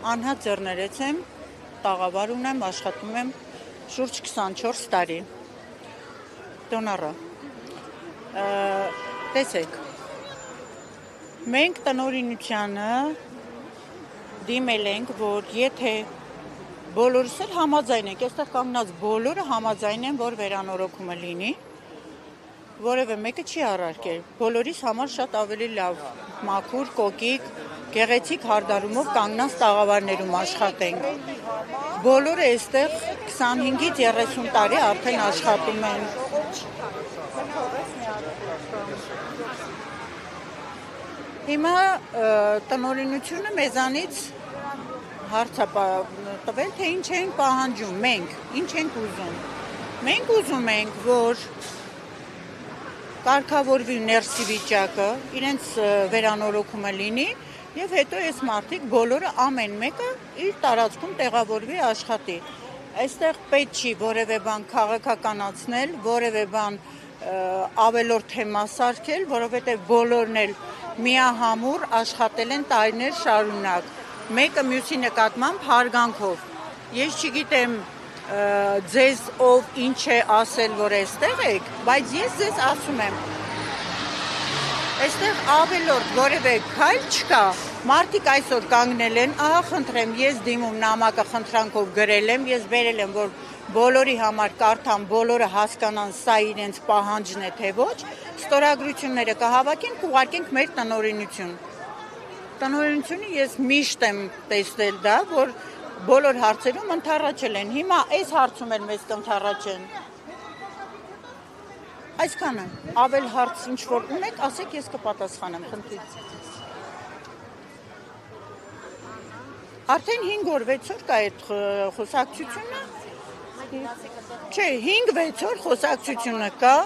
Անհատ Ձեռներեց եմ, տաղավար ունեմ, աշխատում եմ շուրջ 24 տարի։ Դոնառա։ Տեսեք, մենք տնօրինությանը դիմել ենք, որ եթե բոլորս էլ համաձայն ենք, այստեղ կանգնած բոլորը համաձայն են, որ վերանորոգումը լինի, որևէ մեկը չի առարկել, բոլորիս համար շատ ավելի լավ, մաքուր, կոկիկ, գեղեցիկ հարդարումով կանգնած տաղավարներում աշխատենք։ Բոլորը այստեղ 25-ից 30 տարի արդեն աշխատում են։ Հիմա տնօրինությունը մեզանից հարց է տվել, թե ինչ ենք պահանջում, մենք, ինչ ենք ուզում։ Մենք ուզում ենք, որ կարգավորվի ներսի վիճակը, իրենց վերանորոգումը լինի եւ հետո այս մարդիկ բոլորը ամեն մեկը իր տարածքում տեղավորվի աշխատի։ Այստեղ պետք չի որևէ բան քաղաքականացնել, որևէ բան ավելորդ թեմա սարքել, որովհետեւ բոլորն էլ միահամուռ աշխատել են տարիներ շարունակ, մեկը մյուսի նկատմամբ հարգանքով։ Ես չգիտեմ ձեզ ով ինչ է ասել, որ այստեղ եք, բայց ես ձեզ ասում եմ, այստեղ ավելորդ որևէ քայլ չկա, մարդիկ այսօր կանգնել են, ահա խնդրեմ, ես դիմում նամակը խնդրանքով գրել եմ, ես բերել եմ, որ բոլորի համար կարդամ, բոլորը հասկանան, սա իրենց պահանջն է, թե ոչ, ստորագրությունները կհավաքենք, ուղարկենք մեր տնօրինություն։ Տնօրինությունը ես միշտ եմ տեսնել դա, որ բոլոր հարցերում ընդառաջել են, հիմա այս հարցում էլ մեզ կընդառաջեն։ Այսքանը, ավել հարց ինչ որ ունեք, ասեք ես կպատասխանեմ, խնդրից։ Արդեն 5 օր, 6 օր կա այդ խոսակցությունը։ Չէ, 5-6 օր խոսակցությունը կա,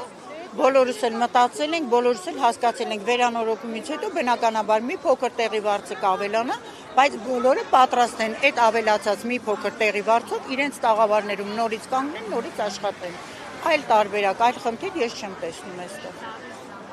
բոլորս էլ մտածել ենք, բոլորս էլ հասկացել ենք վերանորոգումից հետո բնականաբար մի փոքր տեղի վարձը կավելանա, բայց բոլորը պատրաստ են այդ ավելացած մի փոքր տեղի վարձով իրենց տաղավարներում նորից կանգնեն, նորից աշխատեն։ Այլ տարբերակ, այլ խնդիր ես չեմ տեսնում այստեղ։